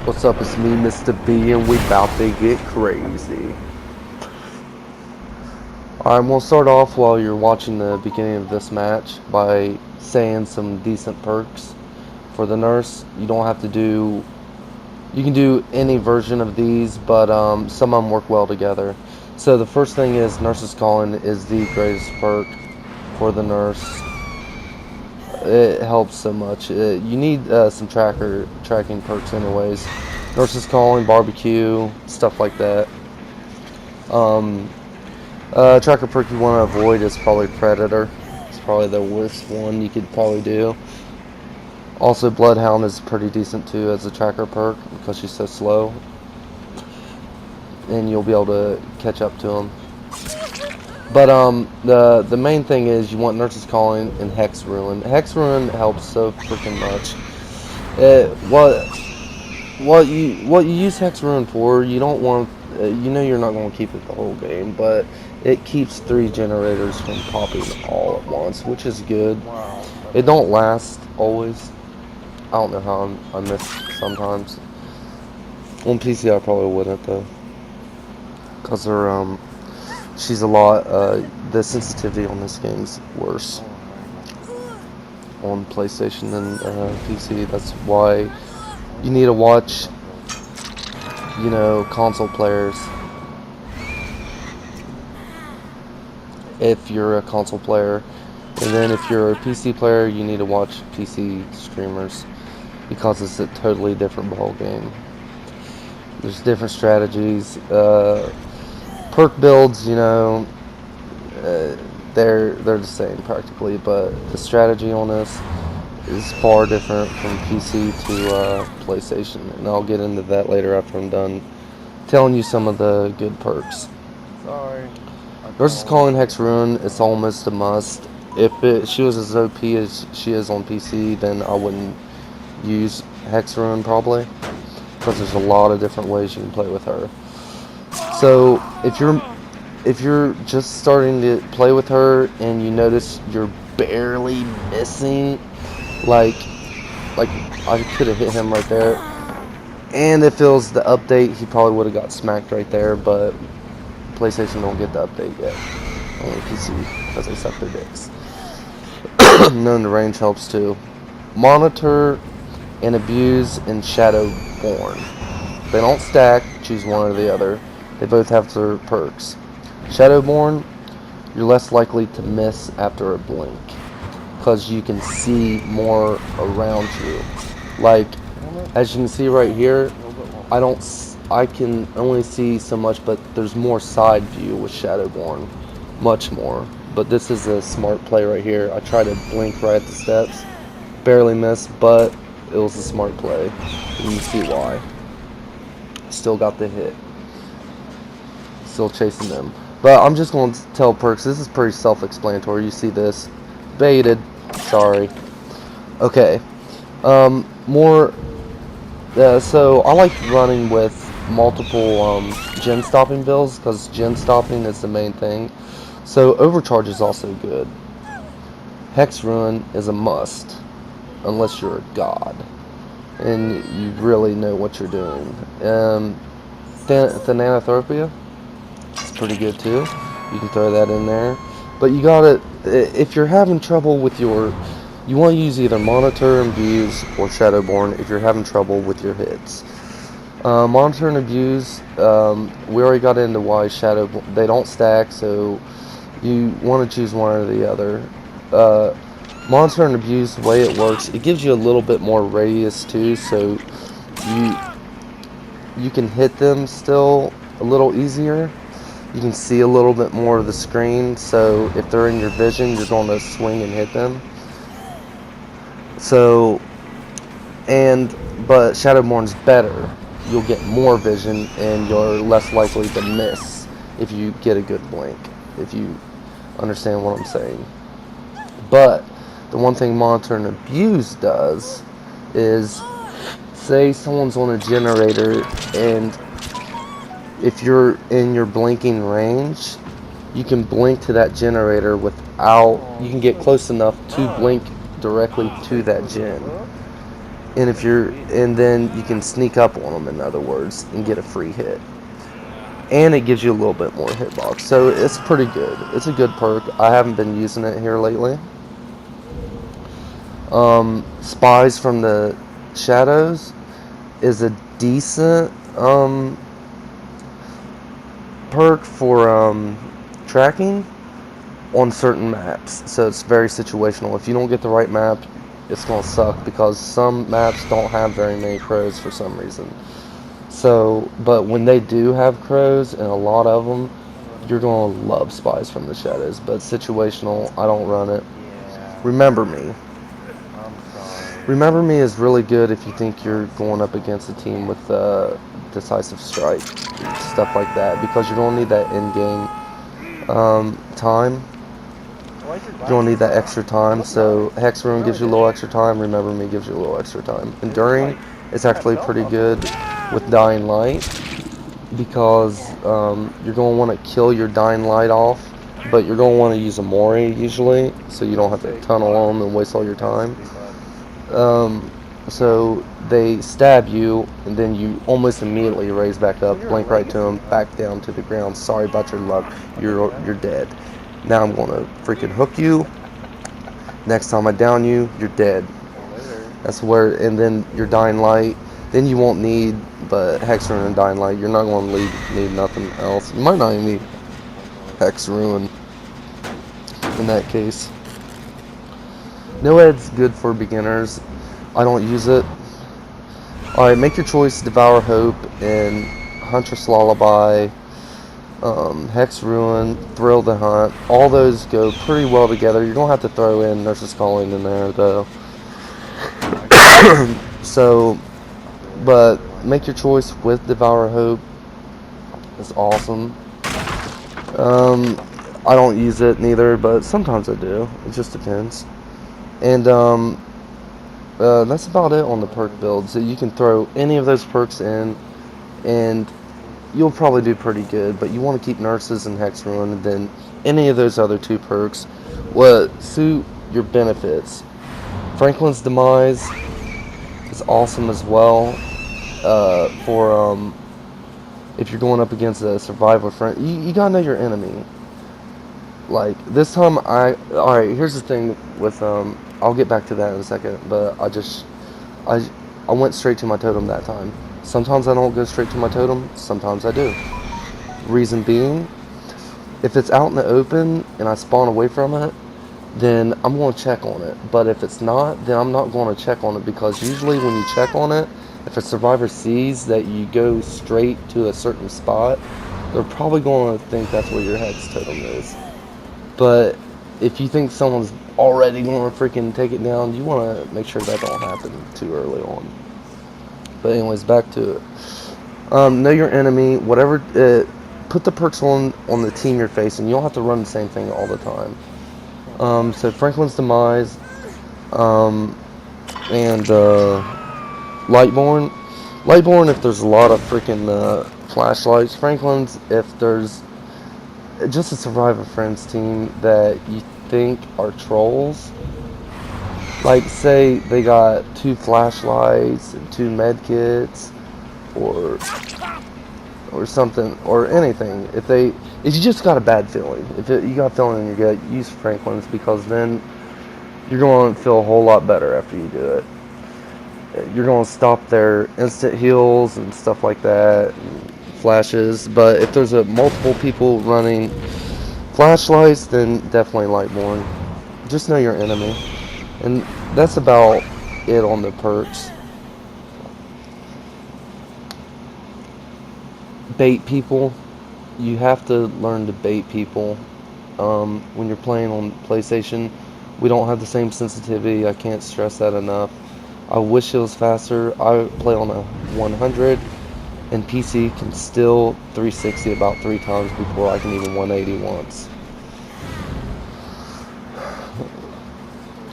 What's up, it's me, Mr. B, and we about to get crazy. Alright, we'll start off while you're watching the beginning of this match by saying some decent perks for the nurse. You don't have to do... You can do any version of these, but some of them work well together. So the first thing is Nurse's Calling is the greatest perk for the nurse. It helps so much. You need some tracking perks anyways. Nurse's Calling, Barbecue, stuff like that. Tracker perk you want to avoid is probably Predator. It's probably the worst one you could probably do. Also, Bloodhound is pretty decent too as a tracker perk because she's so slow. And you'll be able to catch up to them. But the main thing is you want Nurse's Calling and Hex Ruin. Hex Ruin helps so freaking much. What you use Hex Ruin for, you don't want, you know you're not going to keep it the whole game, but it keeps 3 generators from popping all at once, which is good. It don't last always. I don't know how I miss sometimes. On PC I probably wouldn't though, cause her she's a lot. The sensitivity on this game's worse on PlayStation than PC. That's why you need to watch, you know, console players. If you're a console player, and then if you're a PC player, you need to watch PC streamers because it's a totally different ball game. There's different strategies. Perk builds, you know, they're the same practically, but the strategy on this is far different from PC to PlayStation, and I'll get into that later after I'm done telling you some of the good perks. Sorry. Nurse's Calling, Hex Ruin, it's almost a must. If she was as OP as she is on PC, then I wouldn't use Hex Ruin probably, because there's a lot of different ways you can play with her. So if you're just starting to play with her and you notice you're barely missing, like I could have hit him right there, and if it was the update, he probably would have got smacked right there, but PlayStation don't get the update yet. Only PC, because they suck their dicks. Knowing the range helps too. Monitor and Abuse and Shadowborn. They don't stack, choose one or the other. They both have their perks. Shadowborn, you're less likely to miss after a blink, because you can see more around you. Like, as you can see right here, I can only see so much, but there's more side view with Shadowborn. Much more. But this is a smart play right here. I tried to blink right at the steps. Barely missed, but it was a smart play. And you see why. Still got the hit. Still chasing them. But I'm just going to tell perks. This is pretty self-explanatory. You see this. Baited. Sorry. Okay. More... so I like running with multiple gen stopping builds, because gen stopping is the main thing. So overcharge is also good. Hex Ruin is a must, unless you're a god and you really know what you're doing. Thanatophobia is pretty good too. You can throw that in there, but you gotta, if you're having trouble with your, you want to use either Monitor and Abuse or Shadowborn if you're having trouble with your hits. Monitor and Abuse, we already got into why they don't stack, so you want to choose one or the other. Monitor and Abuse, the way it works, it gives you a little bit more radius too, so you can hit them still a little easier. You can see a little bit more of the screen, so if they're in your vision, you're going to swing and hit them. So, but Shadowborn's better. You'll get more vision, and you're less likely to miss if you get a good blink, if you understand what I'm saying. But the one thing Monitor and Abuse does is, say someone's on a generator, and if you're in your blinking range, you can blink to that generator without, you can get close enough to blink directly to that gen. and then you can sneak up on them, in other words, and get a free hit. And it gives you a little bit more hitbox, so it's pretty good. It's a good perk. I haven't been using it here lately. Spies from the Shadows is a decent perk for tracking on certain maps, so it's very situational. If you don't get the right map, it's gonna suck, because some maps don't have very many crows for some reason. So, but when they do have crows, and a lot of them, you're gonna love Spies from the Shadows. But situational, I don't run it. Remember Me. Remember Me is really good if you think you're going up against a team with Decisive Strike, stuff like that, because you're gonna need that in-game time. You're gonna need that extra time. So Hex Rune gives you a little extra time. Remember Me gives you a little extra time. Enduring is actually pretty good with Dying Light, because you're going to want to kill your Dying Light off, but you're going to want to use a Mori usually, so you don't have to tunnel them and waste all your time. So they stab you, and then you almost immediately raise back up, blink right to them, back down to the ground. Sorry about your luck, you're dead. Now I'm going to freaking hook you. Next time I down you, you're dead. That's where, and then your Dying Light, then you won't need but Hex Rune and Dying Light. You're not going to need nothing else. You might not even need Hex Rune in that case. No-Ed's good for beginners. I don't use it. Alright, make your choice. Devour Hope and Huntress Lullaby, Hex Rune, Thrill the Hunt. All those go pretty well together. You're going to have to throw in Nurse's Calling in there, though. So, but make your choice with Devour Hope. It's awesome. I don't use it neither, but sometimes I do. It just depends. And that's about it on the perk build. So you can throw any of those perks in, and you'll probably do pretty good. But you want to keep Nurses and Hex Rune, and then any of those other two perks what suit your benefits. Franklin's Demise is awesome as well. For if you're going up against a survivor friend, you gotta know your enemy. Like this time, alright. Here's the thing with I'll get back to that in a second, but I went straight to my totem that time. Sometimes I don't go straight to my totem. Sometimes I do. Reason being, if it's out in the open and I spawn away from it, then I'm going to check on it. But if it's not, then I'm not going to check on it, because usually when you check on it, if a survivor sees that you go straight to a certain spot, they're probably going to think that's where your hex totem is. But if you think someone's already going to freaking take it down, you want to make sure that don't happen too early on. But anyways, back to it. Know your enemy. Whatever. Put the perks on the team you're facing. You don't have to run the same thing all the time. So Franklin's Demise, and Lightborn. Lightborn if there's a lot of freaking flashlights. Franklin's if there's just a survivor friends team that you think are trolls. Like say they got 2 flashlights and 2 medkits, or something, or anything. If you just got a bad feeling, you got a feeling in your gut, use Franklin's, because then you're going to feel a whole lot better after you do it. You're going to stop their instant heals and stuff like that, and flashes. But if there's multiple people running flashlights, then definitely Lightborn. Just know your enemy. And that's about it on the perks. Bait people. You have to learn to bait people. When you're playing on PlayStation, we don't have the same sensitivity. I can't stress that enough. I wish it was faster. I play on a 100, and PC can still 360 about 3 times before I can even 180 once.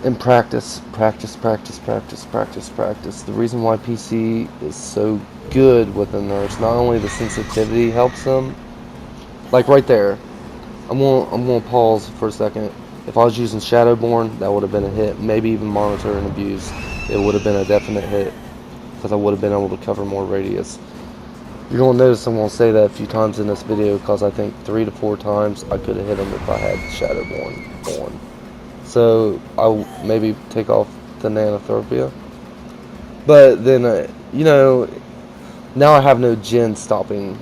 And practice. The reason why PC is so good with the nerfs, not only the sensitivity helps them, like right there. I'm gonna pause for a second. If I was using Shadowborn, that would have been a hit. Maybe even Monitor and Abuse, it would have been a definite hit. because I would have been able to cover more radius. You're going to notice I'm going to say that a few times in this video because I think 3 to 4 times I could have hit him if I had Shadowborn on. So I'll maybe take off the Nanotherapia. But then, you know, now I have no gen stopping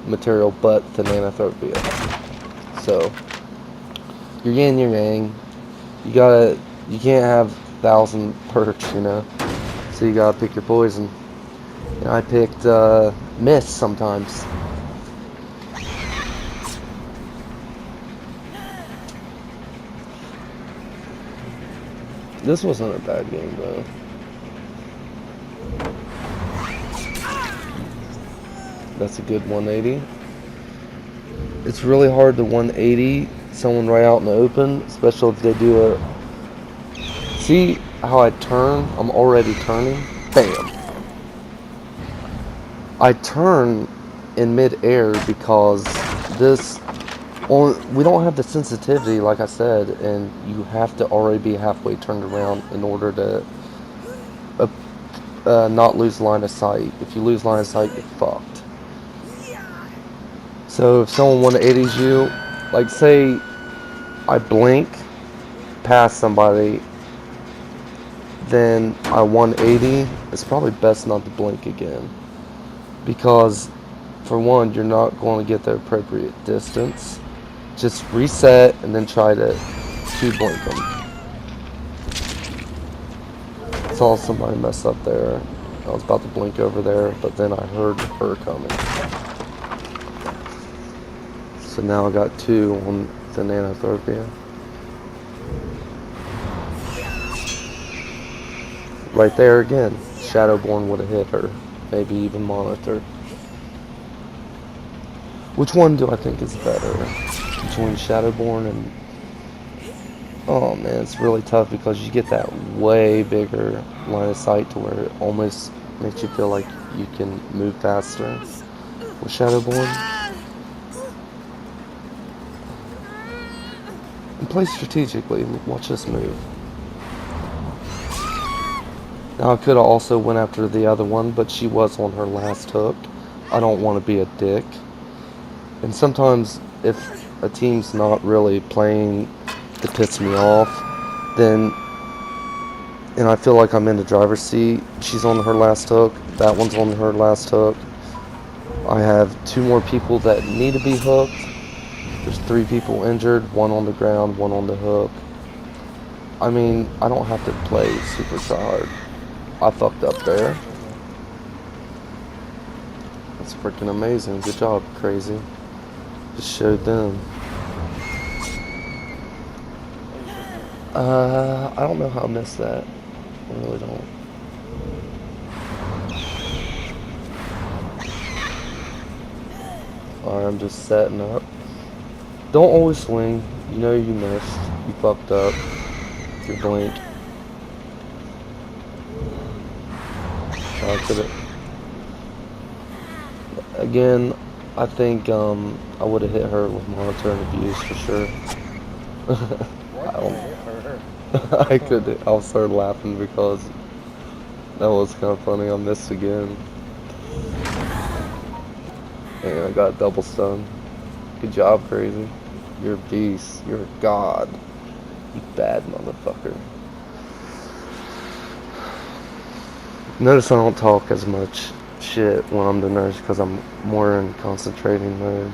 material but the Nanotherapia. So, you're yin, you're yang. You can't have 1,000 perks, you know. So you gotta pick your poison. And I picked Mist sometimes. This wasn't a bad game though. That's a good 180. It's really hard to 180 someone right out in the open, especially if they do a... See how I turn? I'm already turning. Bam! I turn in mid-air because this... we don't have the sensitivity, like I said, and you have to already be halfway turned around in order to not lose line of sight. If you lose line of sight, you're fucked. So if someone 180s you, like say I blink past somebody, then I 180, it's probably best not to blink again. Because, for one, you're not going to get the appropriate distance. Just reset and then try to blink them. Saw somebody mess up there. I was about to blink over there, but then I heard her coming. So now I got 2 on the Nanotherapia. Right there again, Shadowborn would have hit her. Maybe even Monitor. Which one do I think is better? Between Shadowborn and... Oh man, it's really tough because you get that way bigger line of sight to where it almost makes you feel like you can move faster with Shadowborn. And play strategically. Watch this move. Now I could have also went after the other one, but she was on her last hook. I don't want to be a dick. And sometimes if a team's not really playing to piss me off, then, and I feel like I'm in the driver's seat, she's on her last hook, that one's on her last hook. I have 2 more people that need to be hooked. There's 3 people injured, 1 on the ground, 1 on the hook. I mean, I don't have to play super hard. I fucked up there. That's freaking amazing. Good job, Crazy. Just showed them. I don't know how I missed that. I really don't. Alright, I'm just setting up. Don't always swing. You know you missed. You fucked up. You blink. I could have. Again, I think I would have hit her with Monitor and Abuse for sure. I started laughing because that was kind of funny. I missed again. And I got double stun. Good job, Crazy. You're a beast. You're a god. You bad motherfucker. Notice I don't talk as much shit when I'm the nurse because I'm more in concentrating mode.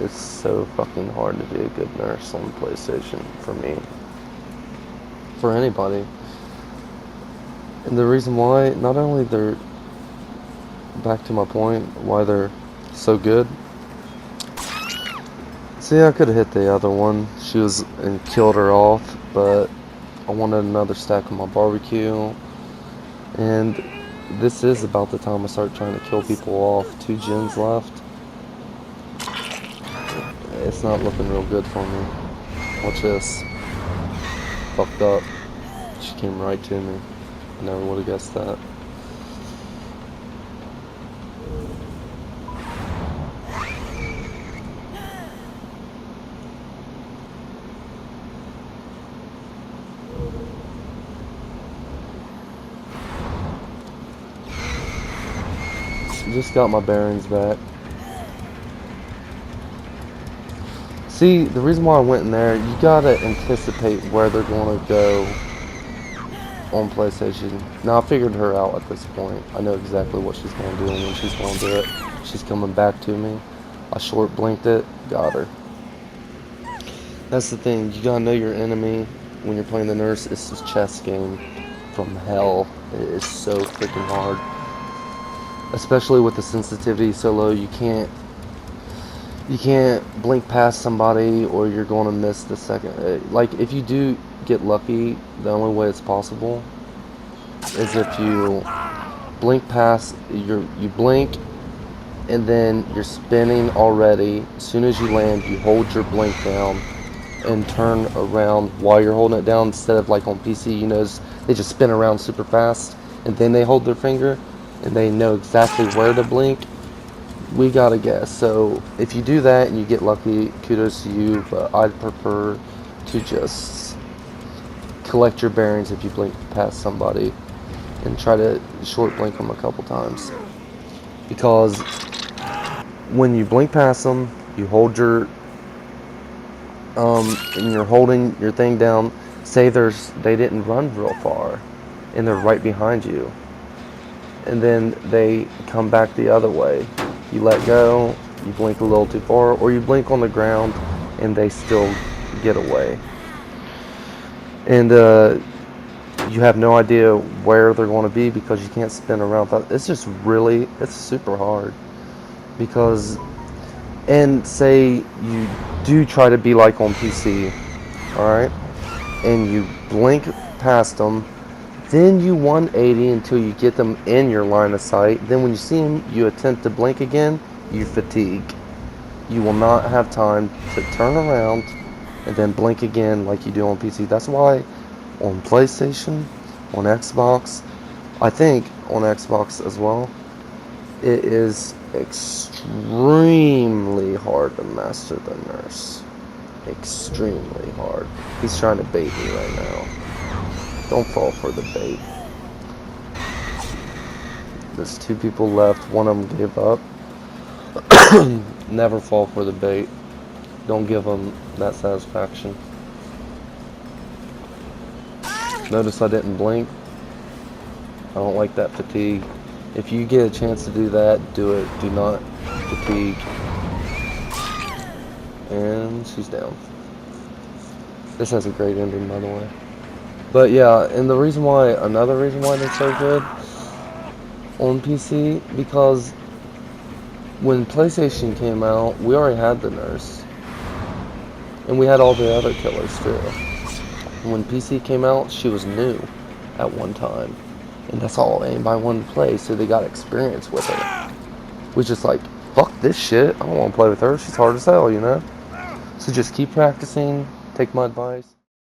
It's so fucking hard to be a good nurse on PlayStation for me. For anybody. And the reason why, not only they're, back to my point, why they're so good. See, I could have hit the other one. She was and killed her off, but I wanted another stack of my barbecue. And this is about the time I start trying to kill people off. 2 gens left. It's not looking real good for me. Watch this. Fucked up. She came right to me. I never would have guessed that. Just got my bearings back. See, the reason why I went in there, you gotta anticipate where they're gonna go on PlayStation. Now, I figured her out at this point. I know exactly what she's gonna do and when she's gonna do it. She's coming back to me. I short blinked it, got her. That's the thing, you gotta know your enemy when you're playing the nurse. It's this chess game from hell. It is so freaking hard. Especially with the sensitivity so low, you can't blink past somebody or you're going to miss the second. Like, if you do get lucky, the only way it's possible is if you blink past, you blink and then you're spinning already. As soon as you land, you hold your blink down and turn around while you're holding it down, instead of like on PC, you know, they just spin around super fast and then they hold their finger and they know exactly where to blink. We gotta guess. So if you do that and you get lucky, kudos to you, but I'd prefer to just collect your bearings if you blink past somebody and try to short blink them a couple times. Because when you blink past them, you hold your and you're holding your thing down. Say they didn't run real far and they're right behind you, and then they come back the other way. You let go, you blink a little too far, or you blink on the ground and they still get away. And you have no idea where they're going to be because you can't spin around. It's just really, it's super hard. Because, and say you do try to be like on PC, alright? And you blink past them, then you 180 until you get them in your line of sight. Then when you see them, you attempt to blink again, you fatigue. You will not have time to turn around and then blink again like you do on PC. That's why on PlayStation, on Xbox, I think on Xbox as well, it is extremely hard to master the nurse. Extremely hard. He's trying to bait me right now. Don't fall for the bait. There's 2 people left. One of them gave up. Never fall for the bait. Don't give them that satisfaction. Notice I didn't blink. I don't like that fatigue. If you get a chance to do that, do it. Do not fatigue. And she's down. This has a great ending, by the way. But yeah, and another reason why they're so good on PC, because when PlayStation came out, we already had the nurse. And we had all the other killers too. When PC came out, she was new at one time. And that's all anybody wanted to play, so they got experience with her. We just like, fuck this shit, I don't want to play with her, she's hard as hell, you know? So just keep practicing, take my advice.